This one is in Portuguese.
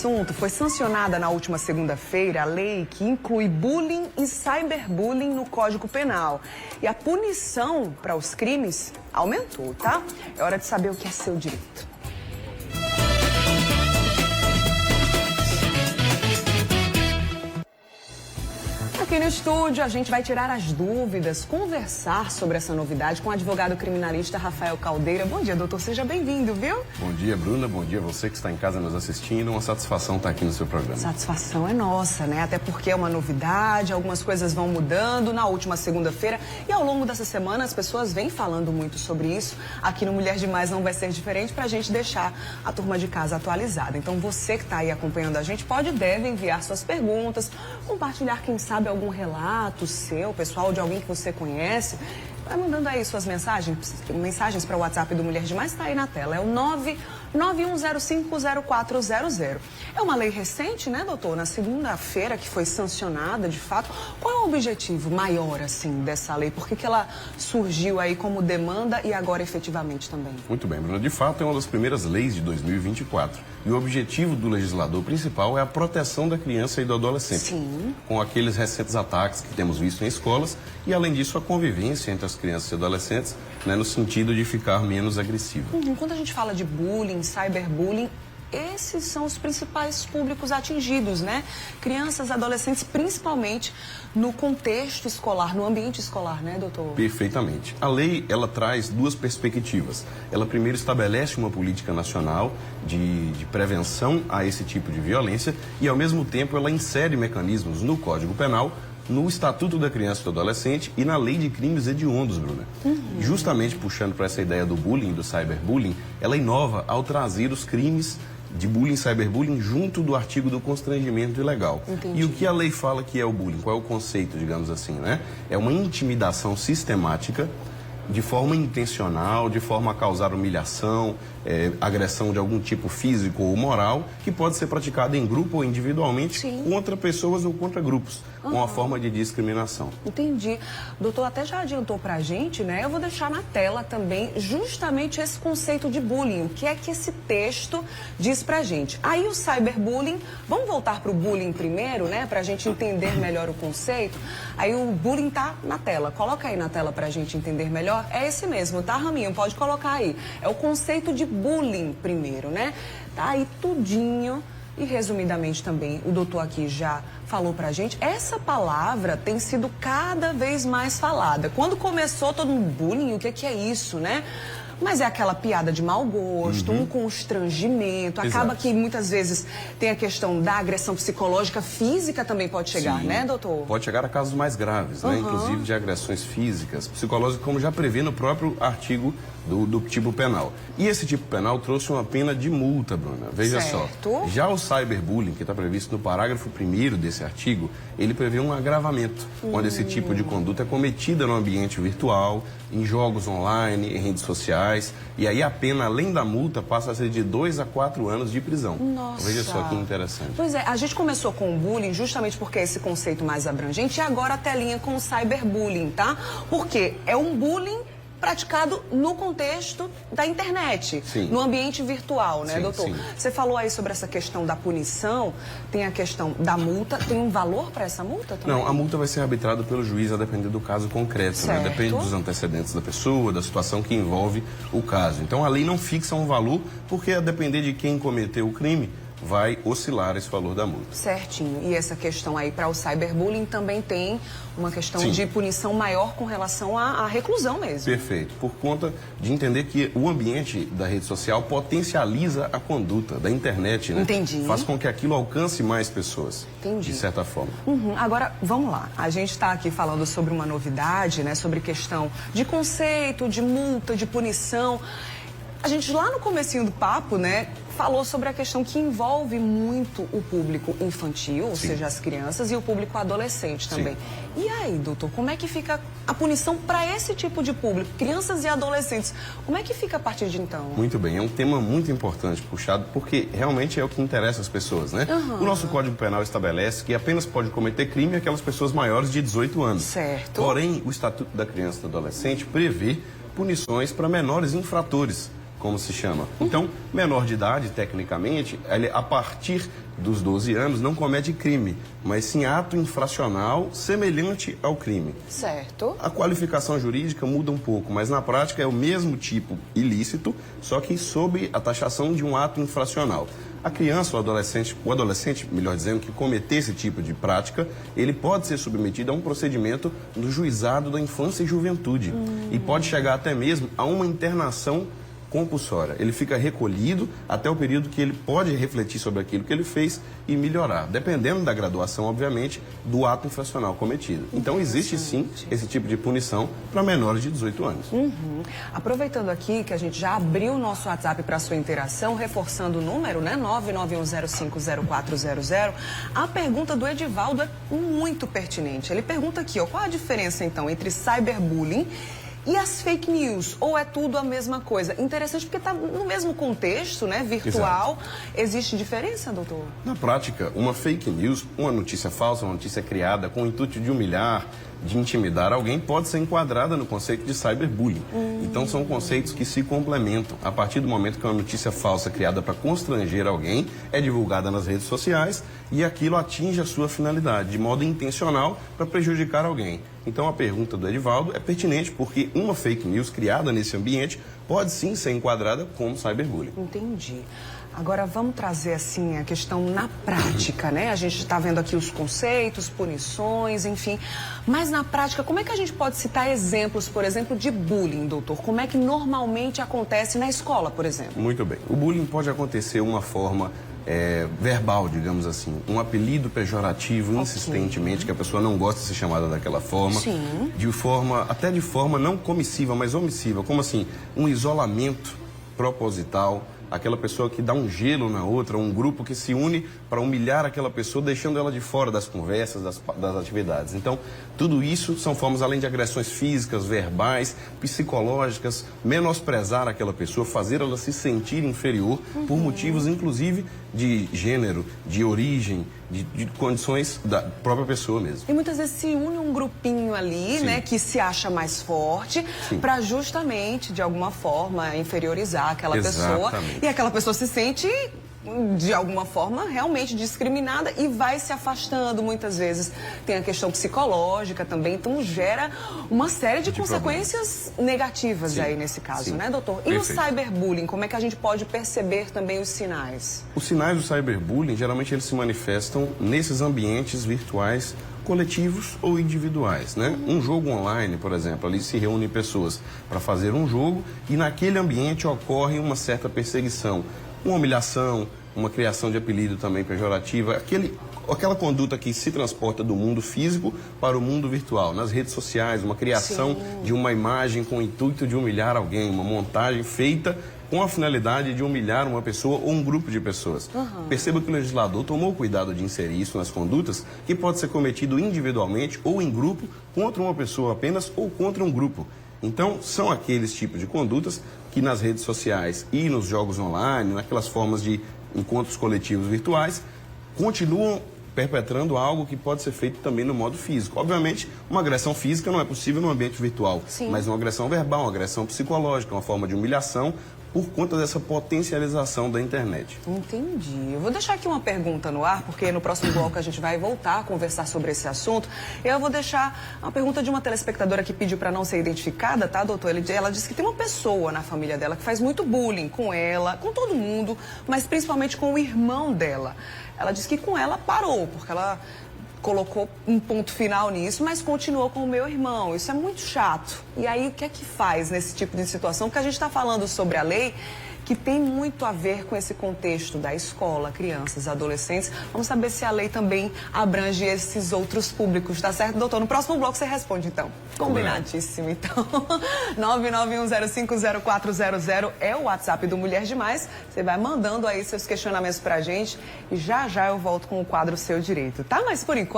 assunto, foi sancionada na última segunda-feira a lei que inclui bullying e cyberbullying no Código Penal. E a punição para os crimes aumentou, tá? É hora de saber o que é seu direito. Aqui no estúdio, a gente vai tirar as dúvidas, conversar sobre essa novidade com o advogado criminalista Rafael Caldeira. Bom dia, doutor. Seja bem-vindo, viu? Bom dia, Bruna. Bom dia a você que está em casa nos assistindo. Uma satisfação estar aqui no seu programa. Satisfação é nossa, né? Até porque é uma novidade, algumas coisas vão mudando na última segunda-feira. E ao longo dessa semana, as pessoas vêm falando muito sobre isso. Aqui no Mulher Demais não vai ser diferente para a gente deixar a turma de casa atualizada. Então, você que está aí acompanhando a gente pode e deve enviar suas perguntas, compartilhar, quem sabe, algum relato seu, pessoal, de alguém que você conhece. Vai mandando aí suas mensagens para o WhatsApp do Mulher Demais, está aí na tela. É o 991050400. É uma lei recente, né, doutor? Na segunda-feira que foi sancionada, de fato. Qual é o objetivo maior, assim, dessa lei? Por que ela surgiu aí como demanda e agora efetivamente também? Muito bem, Bruna. De fato, é uma das primeiras leis de 2024. E o objetivo do legislador principal é a proteção da criança e do adolescente. Sim. Com aqueles recentes ataques que temos visto em escolas e, além disso, a convivência entre as crianças e adolescentes, né, no sentido de ficar menos agressiva. Quando a gente fala de bullying, cyberbullying, esses são os principais públicos atingidos, né? Crianças, adolescentes, principalmente no contexto escolar, no ambiente escolar, né, doutor? Perfeitamente. A lei, ela traz duas perspectivas. Ela primeiro estabelece uma política nacional de prevenção a esse tipo de violência e, ao mesmo tempo, ela insere mecanismos no Código Penal, no Estatuto da Criança e do Adolescente e na Lei de Crimes Hediondos, Bruna. Justamente puxando para essa ideia do bullying, do cyberbullying, ela inova ao trazer os crimes de bullying e cyberbullying junto do artigo do constrangimento ilegal. Entendi. E o que a lei fala que é o bullying? Qual é o conceito, digamos assim, né? É uma intimidação sistemática, de forma intencional, de forma a causar humilhação, agressão de algum tipo físico ou moral, que pode ser praticada em grupo ou individualmente. Sim. Contra pessoas ou contra grupos, com uma forma de discriminação. Entendi. Doutor, até já adiantou pra gente, né? Eu vou deixar na tela também justamente esse conceito de bullying. O que é que esse texto diz pra gente? Aí o cyberbullying, vamos voltar pro bullying primeiro, né? Pra gente entender melhor o conceito. Aí o bullying tá na tela. Coloca aí na tela pra gente entender melhor. É esse mesmo, tá, Raminho? Pode colocar aí. É o conceito de bullying primeiro, né? Tá aí tudinho. E resumidamente também, o doutor aqui já falou pra gente, essa palavra tem sido cada vez mais falada. Quando começou todo mundo, bullying, o que é isso, né? Mas é aquela piada de mau gosto, um constrangimento. Acaba que muitas vezes tem a questão da agressão psicológica, física também pode chegar, Sim, né, doutor? Pode chegar a casos mais graves, né? Inclusive de agressões físicas, psicológicas, como já prevê no próprio artigo do tipo penal. E esse tipo penal trouxe uma pena de multa, Bruna. Veja só. Já o cyberbullying, que está previsto no parágrafo 1º desse artigo, ele prevê um agravamento, quando esse tipo de conduta é cometida no ambiente virtual, em jogos online, em redes sociais. E aí a pena, além da multa, passa a ser de 2 a 4 anos de prisão. Nossa. Veja só que interessante. Pois é, a gente começou com o bullying justamente porque é esse conceito mais abrangente e agora a telinha com o cyberbullying, tá? Porque é um bullying praticado no contexto da internet, Sim. no ambiente virtual, né, Sim, doutor? sim. Você falou aí sobre essa questão da punição, tem a questão da multa, tem um valor para essa multa também? Não, a multa vai ser arbitrada pelo juiz a depender do caso concreto, né? Depende dos antecedentes da pessoa, da situação que envolve o caso. Então a lei não fixa um valor, porque a depender de quem cometeu o crime, vai oscilar esse valor da multa. Certinho. E essa questão aí para o cyberbullying também tem uma questão Sim. de punição maior com relação à reclusão mesmo. Perfeito. Por conta de entender que o ambiente da rede social potencializa a conduta da internet, né? Entendi. Faz com que aquilo alcance mais pessoas. Entendi. De certa forma. Agora, vamos lá. A gente está aqui falando sobre uma novidade, né? Sobre questão de conceito, de multa, de punição. A gente lá no comecinho do papo, né, falou sobre a questão que envolve muito o público infantil, ou seja, as crianças, e o público adolescente também. Sim. E aí, doutor, como é que fica a punição para esse tipo de público, crianças e adolescentes? Como é que fica a partir de então? Muito bem, é um tema muito importante, puxado, porque realmente é o que interessa as pessoas, né? O nosso Código Penal estabelece que apenas pode cometer crime aquelas pessoas maiores de 18 anos. Certo. Porém, o Estatuto da Criança e do Adolescente prevê punições para menores infratores, como se chama. Então, menor de idade, tecnicamente, ele, a partir dos 12 anos, não comete crime, mas sim ato infracional semelhante ao crime. Certo. A qualificação jurídica muda um pouco, mas na prática é o mesmo tipo ilícito, só que sob a taxação de um ato infracional. A criança, o adolescente, melhor dizendo, que cometer esse tipo de prática, ele pode ser submetido a um procedimento no juizado da infância e juventude. E pode chegar até mesmo a uma internação compulsória. Ele fica recolhido até o período que ele pode refletir sobre aquilo que ele fez e melhorar, dependendo da graduação, obviamente, do ato infracional cometido. Então, existe sim esse tipo de punição para menores de 18 anos. Aproveitando aqui que a gente já abriu o nosso WhatsApp para sua interação, reforçando o número, né, 991050400, a pergunta do Edivaldo é muito pertinente. Ele pergunta aqui, ó, qual a diferença, então, entre cyberbullying e as fake news? Ou é tudo a mesma coisa? Interessante porque está no mesmo contexto, né, virtual. Exato. Existe diferença, doutor? Na prática, uma fake news, uma notícia falsa, uma notícia criada com o intuito de humilhar, de intimidar alguém, pode ser enquadrada no conceito de cyberbullying. Então, são conceitos que se complementam. A partir do momento que uma notícia falsa criada para constranger alguém é divulgada nas redes sociais e aquilo atinge a sua finalidade, de modo intencional, para prejudicar alguém. Então, a pergunta do Edivaldo é pertinente porque uma fake news criada nesse ambiente pode sim ser enquadrada como cyberbullying. Entendi. Agora vamos trazer assim a questão na prática, né? A gente está vendo aqui os conceitos, punições, enfim. Mas na prática, como é que a gente pode citar exemplos, por exemplo, de bullying, doutor? Como é que normalmente acontece na escola, por exemplo? Muito bem. O bullying pode acontecer uma forma verbal, digamos assim, um apelido pejorativo insistentemente, que a pessoa não gosta de ser chamada daquela forma, Sim. até de forma não comissiva, mas omissiva, como assim, um isolamento proposital, aquela pessoa que dá um gelo na outra, um grupo que se une para humilhar aquela pessoa, deixando ela de fora das conversas, das atividades. Então, tudo isso são formas, além de agressões físicas, verbais, psicológicas, menosprezar aquela pessoa, fazer ela se sentir inferior por motivos, inclusive, de gênero, de origem, de condições da própria pessoa mesmo. E muitas vezes se une um grupinho ali, né, que se acha mais forte, para justamente, de alguma forma, inferiorizar aquela pessoa. E aquela pessoa se sente, de alguma forma, realmente discriminada e vai se afastando muitas vezes. Tem a questão psicológica também, então gera uma série de consequências negativas aí nesse caso, né, doutor? E Perfeito. o cyberbullying, como é que a gente pode perceber também os sinais? Os sinais do cyberbullying, geralmente eles se manifestam nesses ambientes virtuais coletivos ou individuais, né? Um jogo online, por exemplo, ali se reúnem pessoas para fazer um jogo e naquele ambiente ocorre uma certa perseguição, uma humilhação, uma criação de apelido também pejorativa, aquela conduta que se transporta do mundo físico para o mundo virtual, nas redes sociais, uma criação de uma imagem com o intuito de humilhar alguém, uma montagem feita com a finalidade de humilhar uma pessoa ou um grupo de pessoas. Perceba que o legislador tomou cuidado de inserir isso nas condutas, que pode ser cometido individualmente ou em grupo contra uma pessoa apenas ou contra um grupo. Então, são aqueles tipos de condutas que nas redes sociais e nos jogos online, naquelas formas de encontros coletivos virtuais, continuam perpetrando algo que pode ser feito também no modo físico. Obviamente, uma agressão física não é possível no ambiente virtual, mas uma agressão verbal, uma agressão psicológica, uma forma de humilhação por conta dessa potencialização da internet. Entendi. Eu vou deixar aqui uma pergunta no ar, porque no próximo bloco a gente vai voltar a conversar sobre esse assunto. Eu vou deixar uma pergunta de uma telespectadora que pediu para não ser identificada, tá, doutor? Ela disse que tem uma pessoa na família dela que faz muito bullying com ela, com todo mundo, mas principalmente com o irmão dela. Ela disse que com ela parou, porque ela colocou um ponto final nisso, mas continuou com o meu irmão. Isso é muito chato. E aí, o que é que faz nesse tipo de situação? Porque a gente está falando sobre a lei que tem muito a ver com esse contexto da escola, crianças, adolescentes. Vamos saber se a lei também abrange esses outros públicos, tá certo, doutor? No próximo bloco você responde, então. Combinadíssimo, então. 991050400 é o WhatsApp do Mulher Demais. Você vai mandando aí seus questionamentos pra gente e já já eu volto com o quadro Seu Direito, tá? Mas por enquanto...